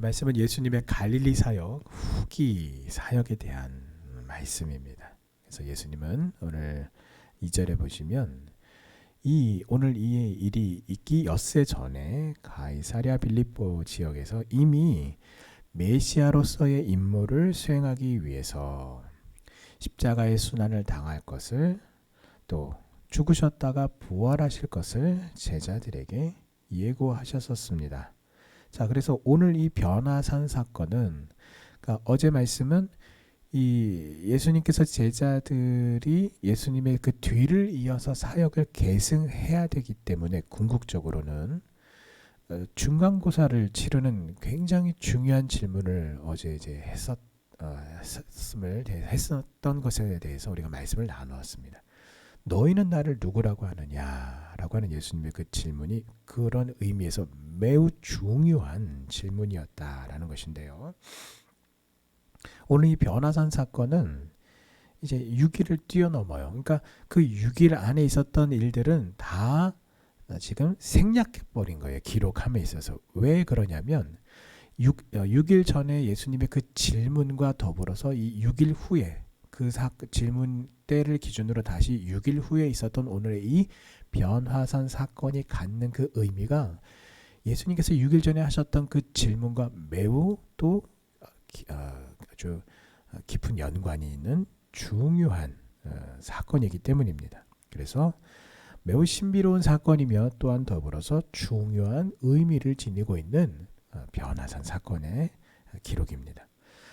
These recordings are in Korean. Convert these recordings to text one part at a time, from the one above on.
말씀은 예수님의 갈릴리 사역 후기 사역에 대한 말씀입니다. 그래서 예수님은 오늘 2절에 보시면 오늘 이 일이 있기 엿새 전에 가이사랴 빌립보 지역에서 이미 메시아로서의 임무를 수행하기 위해서 십자가의 순환을 당할 것을, 또 죽으셨다가 부활하실 것을 제자들에게 예고하셨었습니다. 자, 그래서 오늘 이 변화산 사건은, 그러니까 어제 말씀은 이 예수님께서 제자들이 예수님의 그 뒤를 이어서 사역을 계승해야 되기 때문에 궁극적으로는 중간고사를 치르는 굉장히 중요한 질문을 어제 이제 했었던 것에 대해서 우리가 말씀을 나누었습니다. 너희는 나를 누구라고 하느냐라고 하는 예수님의 그 질문이 그런 의미에서 매우 중요한 질문이었다라는 것인데요. 오늘 이 변화산 사건은 이제 6일을 뛰어넘어요. 그러니까 그 6일 안에 있었던 일들은 다 지금 생략해버린 거예요. 기록함에 있어서. 왜 그러냐면 6일 전에 예수님의 그 질문과 더불어서 이 6일 후에 그 질문 때를 기준으로 다시 6일 후에 있었던 오늘의 이 변화산 사건이 갖는 그 의미가 예수님께서 6일 전에 하셨던 그 질문과 매우 또 아주 깊은 연관이 있는 중요한 사건이기 때문입니다. 그래서 매우 신비로운 사건이며 또한 더불어서 중요한 의미를 지니고 있는 변화산 사건의 기록입니다.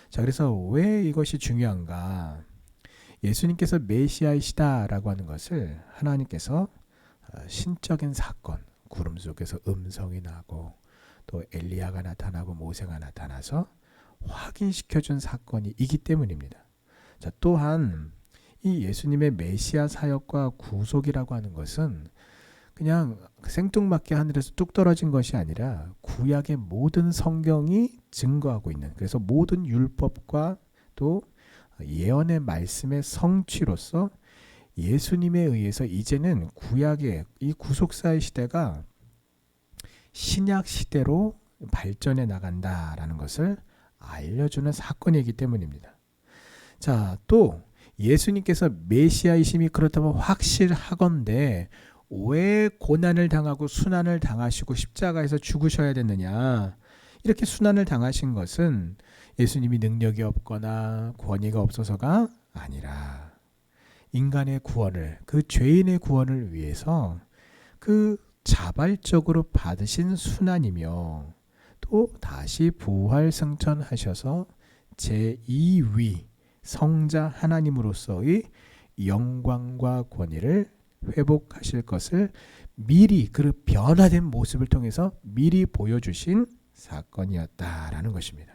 자, 그래서 왜 이것이 중요한가? 예수님께서 메시아이시다라고 하는 것을 하나님께서 신적인 사건, 구름 속에서 음성이 나고 또 엘리야가 나타나고 모세가 나타나서 확인시켜준 사건이 있기 때문입니다. 자, 또한 이 예수님의 메시아 사역과 구속이라고 하는 것은 그냥 생뚱맞게 하늘에서 뚝 떨어진 것이 아니라 구약의 모든 성경이 증거하고 있는, 그래서 모든 율법과 또 예언의 말씀의 성취로서 예수님에 의해서 이제는 구약의 이 구속사의 시대가 신약 시대로 발전해 나간다라는 것을 알려주는 사건이기 때문입니다. 자, 또 예수님께서 메시아이심이 그렇다면 확실하건대 왜 고난을 당하고 순환을 당하시고 십자가에서 죽으셔야 됐느냐? 이렇게 순환을 당하신 것은 예수님이 능력이 없거나 권위가 없어서가 아니라 인간의 구원을, 그 죄인의 구원을 위해서 그 자발적으로 받으신 순환이며 또 다시 부활 승천하셔서 제2위 성자 하나님으로서의 영광과 권위를 회복하실 것을 미리 그 변화된 모습을 통해서 미리 보여주신 사건이었다라는 것입니다.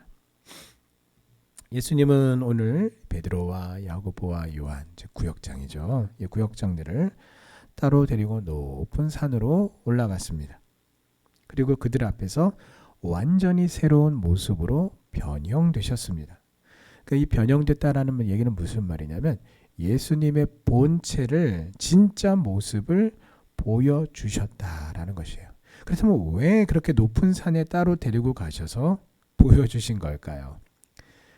예수님은 오늘 베드로와 야고보와 요한, 즉 구역장이죠. 이 구역장들을 따로 데리고 높은 산으로 올라갔습니다. 그리고 그들 앞에서 완전히 새로운 모습으로 변형되셨습니다. 그러니까 이 변형됐다라는 얘기는 무슨 말이냐면 예수님의 본체를, 진짜 모습을 보여주셨다라는 것이에요. 그렇다면 왜 그렇게 높은 산에 따로 데리고 가셔서 보여주신 걸까요?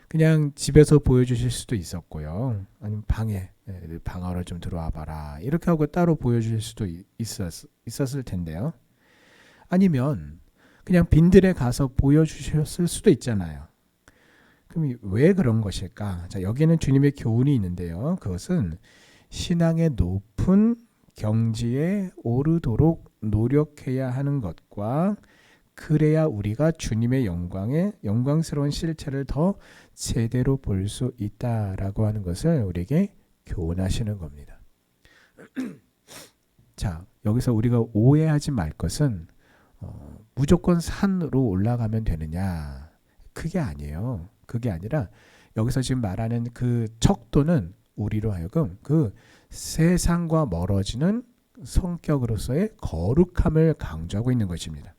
그냥 집에서 보여주실 수도 있었고요. 아니면 방으로 좀 들어와 봐라, 이렇게 하고 따로 보여주실 수도 있었을 텐데요. 아니면 그냥 빈들에 가서 보여주셨을 수도 있잖아요. 그럼 왜 그런 것일까? 자, 여기는 주님의 교훈이 있는데요. 그것은 신앙의 높은 경지에 오르도록 노력해야 하는 것과, 그래야 우리가 주님의 영광스러운 실체를 더 제대로 볼 수 있다라고 하는 것을 우리에게 교훈하시는 겁니다. 자, 여기서 우리가 오해하지 말 것은 무조건 산으로 올라가면 되느냐, 그게 아니에요. 그게 아니라 여기서 지금 말하는 그 척도는 우리로 하여금 그 세상과 멀어지는 성격으로서의 거룩함을 강조하고 있는 것입니다.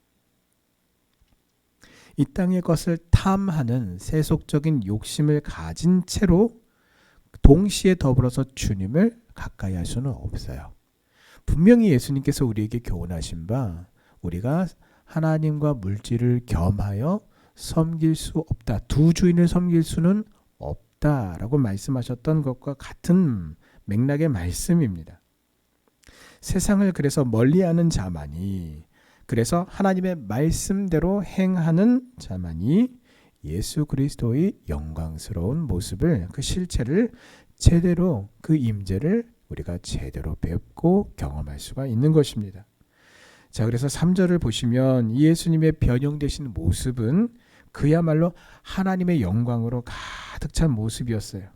이 땅의 것을 탐하는 세속적인 욕심을 가진 채로 동시에 더불어서 주님을 가까이 할 수는 없어요. 분명히 예수님께서 우리에게 교훈하신 바, 우리가 하나님과 물질을 겸하여 섬길 수 없다. 두 주인을 섬길 수는 없다라고 말씀하셨던 것과 같은 맥락의 말씀입니다. 세상을 그래서 멀리하는 자만이, 그래서 하나님의 말씀대로 행하는 자만이 예수 그리스도의 영광스러운 모습을, 그 실체를 제대로, 그 임재를 우리가 제대로 뵙고 경험할 수가 있는 것입니다. 자, 그래서 3절을 보시면 예수님의 변형되신 모습은 그야말로 하나님의 영광으로 가득 찬 모습이었어요.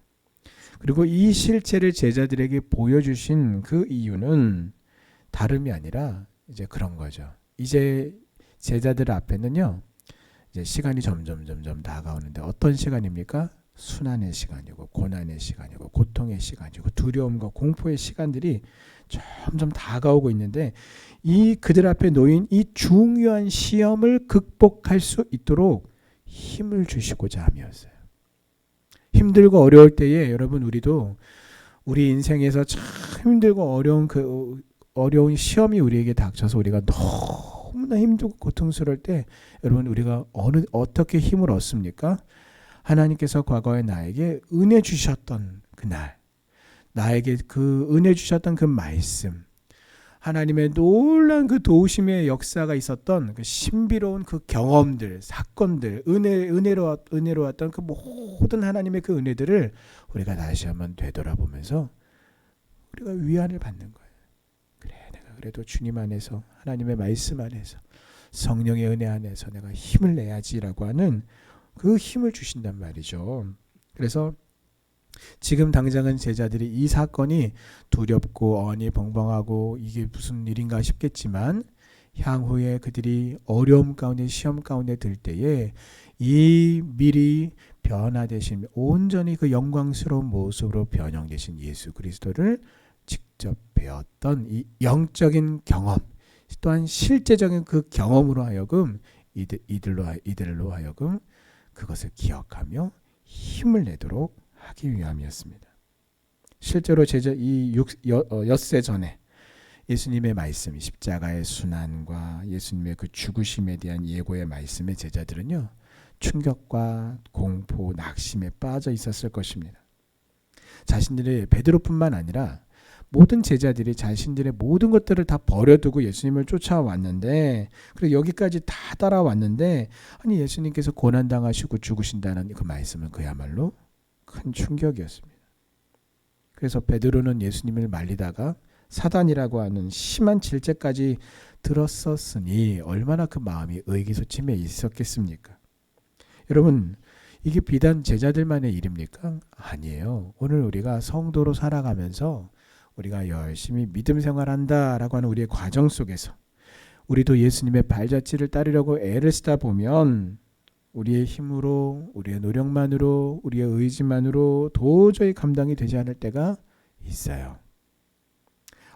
그리고 이 실체를 제자들에게 보여주신 그 이유는 다름이 아니라 이제 그런 거죠. 이제 제자들 앞에는요, 이제 시간이 점점 다가오는데 어떤 시간입니까? 순환의 시간이고, 고난의 시간이고, 고통의 시간이고, 두려움과 공포의 시간들이 점점 다가오고 있는데, 이 그들 앞에 놓인 이 중요한 시험을 극복할 수 있도록 힘을 주시고자 함이었어요. 힘들고 어려울 때에 여러분, 우리도 우리 인생에서 참 힘들고 어려운 시험이 우리에게 닥쳐서 우리가 너무나 힘들고 고통스러울 때, 여러분, 우리가 어떻게 힘을 얻습니까? 하나님께서 과거에 나에게 은혜 주셨던 그날, 나에게 그 은혜 주셨던 그 말씀, 하나님의 놀라운 그 도우심의 역사가 있었던 그 신비로운 그 경험들, 사건들, 은혜로웠던 그 모든 하나님의 그 은혜들을 우리가 다시 한번 되돌아보면서 우리가 위안을 받는 거예요. 그래, 내가 그래도 주님 안에서, 하나님의 말씀 안에서, 성령의 은혜 안에서 내가 힘을 내야지라고 하는 그 힘을 주신단 말이죠. 그래서 지금 당장은 제자들이 이 사건이 두렵고 어니 벙벙하고 이게 무슨 일인가 싶겠지만, 향후에 그들이 어려움 가운데, 시험 가운데 들 때에 이 미리 변화되신, 온전히 그 영광스러운 모습으로 변형되신 예수 그리스도를 직접 배웠던 이 영적인 경험, 또한 실제적인 그 경험으로 하여금 이들로 하여금 그것을 기억하며 힘을 내도록 하기 위함이었습니다. 실제로 엿새 전에 예수님의 말씀, 십자가의 순환과 예수님의 그 죽으심에 대한 예고의 말씀에 제자들은요, 충격과 공포, 낙심에 빠져 있었을 것입니다. 자신들의, 베드로뿐만 아니라 모든 제자들이 자신들의 모든 것들을 다 버려두고 예수님을 쫓아왔는데, 그리고 여기까지 다 따라왔는데, 아니 예수님께서 고난당하시고 죽으신다는 그 말씀은 그야말로 큰 충격이었습니다. 그래서 베드로는 예수님을 말리다가 사단이라고 하는 심한 질책까지 들었었으니 얼마나 그 마음이 의기소침해 있었겠습니까? 여러분, 이게 비단 제자들만의 일입니까? 아니에요. 오늘 우리가 성도로 살아가면서 우리가 열심히 믿음 생활한다라고 하는 우리의 과정 속에서 우리도 예수님의 발자취를 따르려고 애를 쓰다 보면 우리의 힘으로, 우리의 노력만으로, 우리의 의지만으로 도저히 감당이 되지 않을 때가 있어요.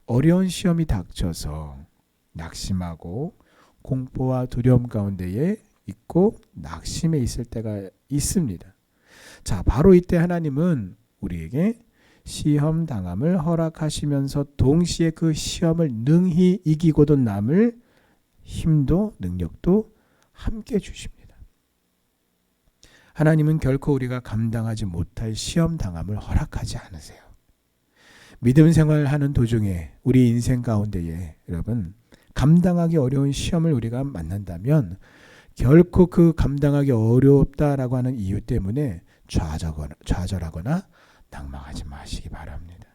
어려운 시험이 닥쳐서 낙심하고 공포와 두려움 가운데에 있고 낙심해 있을 때가 있습니다. 자, 바로 이때 하나님은 우리에게 시험 당함을 허락하시면서 동시에 그 시험을 능히 이기고도 남을 힘도 능력도 함께 주십니다. 하나님은 결코 우리가 감당하지 못할 시험 당함을 허락하지 않으세요. 믿음 생활하는 도중에 우리 인생 가운데에 여러분, 감당하기 어려운 시험을 우리가 만난다면 결코 그 감당하기 어렵다라고 하는 이유 때문에 좌절하거나 낭망하지 마시기 바랍니다.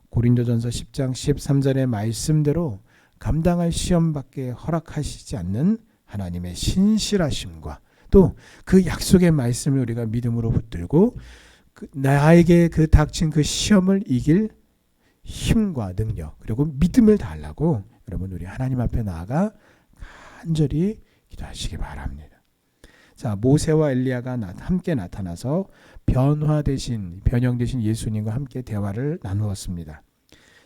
고린도전서 10장 13절의 말씀대로 감당할 시험밖에 허락하시지 않는 하나님의 신실하심과 또 그 약속의 말씀을 우리가 믿음으로 붙들고 나에게 그 닥친 그 시험을 이길 힘과 능력, 그리고 믿음을 달라고 여러분, 우리 하나님 앞에 나아가 간절히 기도하시기 바랍니다. 자, 모세와 엘리야가 함께 나타나서 변형되신 예수님과 함께 대화를 나누었습니다.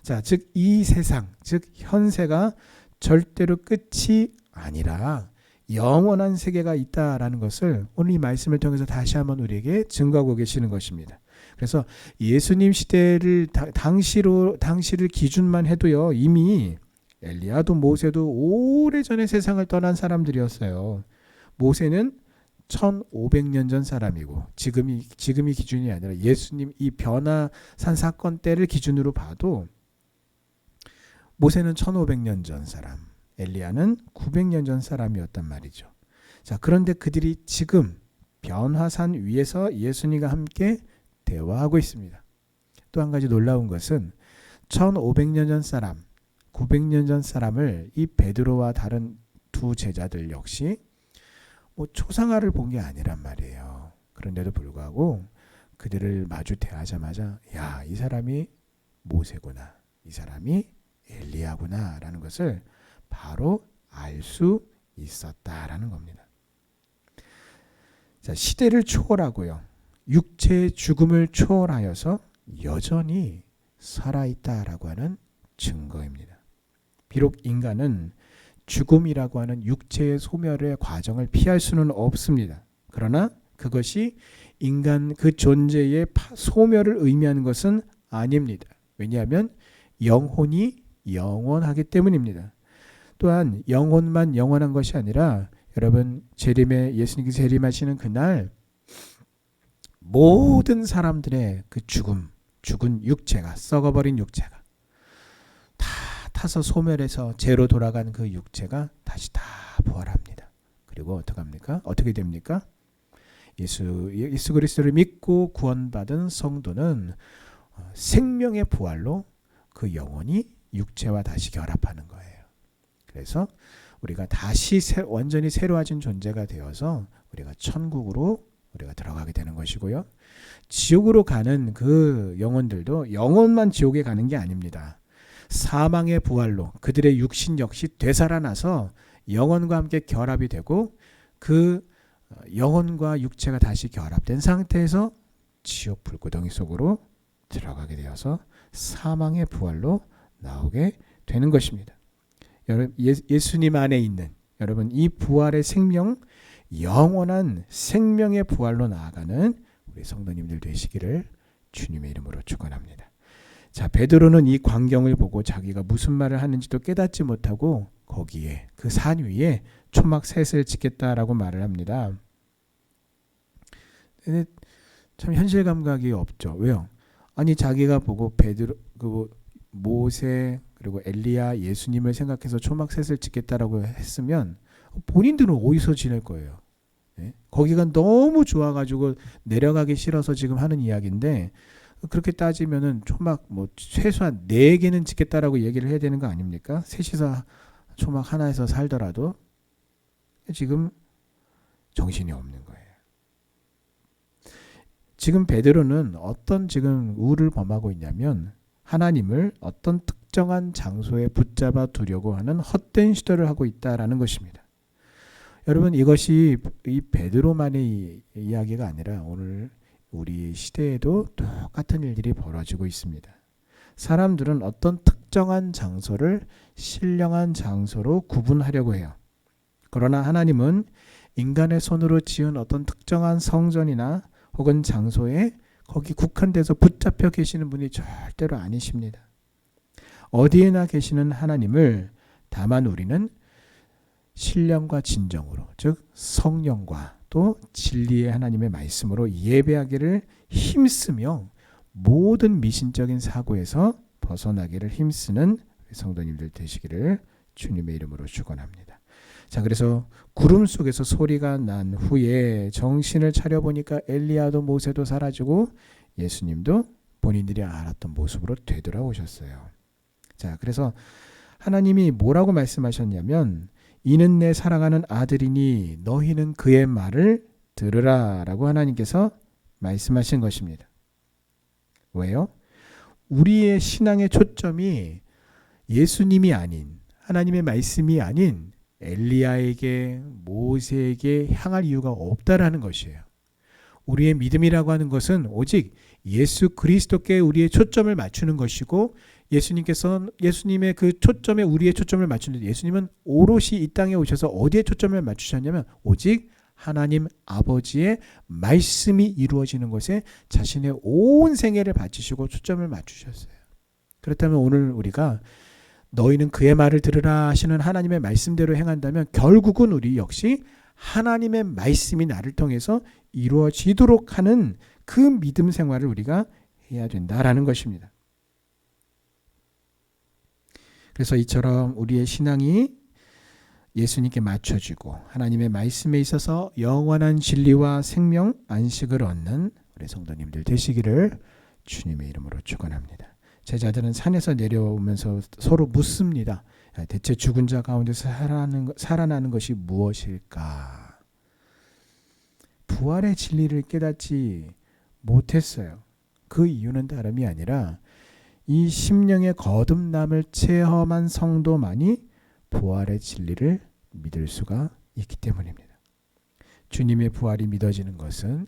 자, 즉 이 세상, 즉 현세가 절대로 끝이 아니라 영원한 세계가 있다라는 것을 오늘 이 말씀을 통해서 다시 한번 우리에게 증거하고 계시는 것입니다. 그래서 예수님 시대를 당시를 기준만 해도요, 이미 엘리야도 모세도 오래전에 세상을 떠난 사람들이었어요. 모세는 1500년 전 사람이고 지금이 기준이 아니라 예수님 이 변화산 사건 때를 기준으로 봐도 모세는 1500년 전 사람, 엘리야는 900년 전 사람이었단 말이죠. 자, 그런데 그들이 지금 변화산 위에서 예수님과 함께 대화하고 있습니다. 또 한 가지 놀라운 것은 1500년 전 사람, 900년 전 사람을 이 베드로와 다른 두 제자들 역시 초상화를 본 게 아니란 말이에요. 그런데도 불구하고 그들을 마주 대하자마자 야, 이 사람이 모세구나, 이 사람이 엘리야구나 라는 것을 바로 알 수 있었다라는 겁니다. 자, 시대를 초월하고요, 육체의 죽음을 초월하여서 여전히 살아있다라고 하는 증거입니다. 비록 인간은 죽음이라고 하는 육체의 소멸의 과정을 피할 수는 없습니다. 그러나 그것이 인간 그 존재의 소멸을 의미하는 것은 아닙니다. 왜냐하면 영혼이 영원하기 때문입니다. 또한 영혼만 영원한 것이 아니라 여러분, 예수님께서 재림하시는 그날 모든 사람들의 그 죽은 육체가, 썩어버린 육체가 다 타서 소멸해서 죄로 돌아간 그 육체가 다시 다 부활합니다. 그리고 어떻게 됩니까? 예수 그리스도를 믿고 구원받은 성도는 생명의 부활로 그 영혼이 육체와 다시 결합하는 거예요. 그래서 우리가 다시 완전히 새로워진 존재가 되어서 우리가 천국으로 우리가 들어가게 되는 것이고요. 지옥으로 가는 그 영혼들도 영혼만 지옥에 가는 게 아닙니다. 사망의 부활로 그들의 육신 역시 되살아나서 영혼과 함께 결합이 되고 그 영혼과 육체가 다시 결합된 상태에서 지옥 불구덩이 속으로 들어가게 되어서 사망의 부활로 나오게 되는 것입니다. 여러분, 예수님 안에 있는 여러분, 이 부활의 생명, 영원한 생명의 부활로 나아가는 우리 성도님들 되시기를 주님의 이름으로 축원합니다. 자, 베드로는 이 광경을 보고 자기가 무슨 말을 하는지도 깨닫지 못하고 거기에 그 산 위에 초막 셋을 짓겠다라고 말을 합니다. 근데 참 현실 감각이 없죠. 왜요? 아니, 자기가 보고 모세 그리고 엘리야, 예수님을 생각해서 초막 셋을 짓겠다라고 했으면 본인들은 어디서 지낼 거예요? 네? 거기가 너무 좋아가지고 내려가기 싫어서 지금 하는 이야기인데, 그렇게 따지면은 초막 최소한 4개는 짓겠다라고 얘기를 해야 되는 거 아닙니까? 셋이서 초막 하나에서 살더라도 지금 정신이 없는 거예요. 지금 베드로는 어떤 지금 우를 범하고 있냐면 하나님을 어떤 특정한 장소에 붙잡아 두려고 하는 헛된 시도를 하고 있다라는 것입니다. 여러분, 이것이 이 베드로만의 이야기가 아니라 오늘 우리 시대에도 똑같은 일들이 벌어지고 있습니다. 사람들은 어떤 특정한 장소를 신령한 장소로 구분하려고 해요. 그러나 하나님은 인간의 손으로 지은 어떤 특정한 성전이나 혹은 장소에 거기 국한돼서 붙잡혀 계시는 분이 절대로 아니십니다. 어디에나 계시는 하나님을 다만 우리는 신령과 진정으로, 즉 성령과 또 진리의 하나님의 말씀으로 예배하기를 힘쓰며 모든 미신적인 사고에서 벗어나기를 힘쓰는 성도님들 되시기를 주님의 이름으로 축원합니다. 자, 그래서 구름 속에서 소리가 난 후에 정신을 차려보니까 엘리야도 모세도 사라지고 예수님도 본인들이 알았던 모습으로 되돌아오셨어요. 자, 그래서 하나님이 뭐라고 말씀하셨냐면 이는 내 사랑하는 아들이니 너희는 그의 말을 들으라 라고 하나님께서 말씀하신 것입니다. 왜요? 우리의 신앙의 초점이 예수님이 아닌, 하나님의 말씀이 아닌 엘리야에게, 모세에게 향할 이유가 없다라는 것이에요. 우리의 믿음이라고 하는 것은 오직 예수 그리스도께 우리의 초점을 맞추는 것이고, 예수님의 그 초점에 우리의 초점을 맞추는데, 예수님은 오롯이 이 땅에 오셔서 어디에 초점을 맞추셨냐면 오직 하나님 아버지의 말씀이 이루어지는 것에 자신의 온 생애를 바치시고 초점을 맞추셨어요. 그렇다면 오늘 우리가 너희는 그의 말을 들으라 하시는 하나님의 말씀대로 행한다면 결국은 우리 역시 하나님의 말씀이 나를 통해서 이루어지도록 하는 그 믿음 생활을 우리가 해야 된다라는 것입니다. 그래서 이처럼 우리의 신앙이 예수님께 맞춰지고 하나님의 말씀에 있어서 영원한 진리와 생명, 안식을 얻는 우리 성도님들 되시기를 주님의 이름으로 축원합니다. 제자들은 산에서 내려오면서 서로 묻습니다. 대체 죽은 자 가운데서 살아나는 것이 무엇일까? 부활의 진리를 깨닫지 못했어요. 그 이유는 다름이 아니라 이 심령의 거듭남을 체험한 성도만이 부활의 진리를 믿을 수가 있기 때문입니다. 주님의 부활이 믿어지는 것은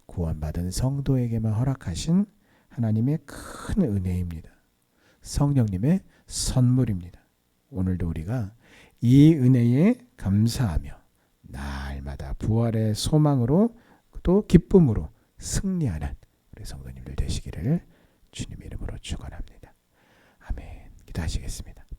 구원받은 성도에게만 허락하신 하나님의 큰 은혜입니다. 성령님의 선물입니다. 오늘도 우리가 이 은혜에 감사하며 날마다 부활의 소망으로 또 기쁨으로 승리하는 우리 성도님들 되시기를 주님의 이름으로 축원합니다. 아멘. 기도하시겠습니다.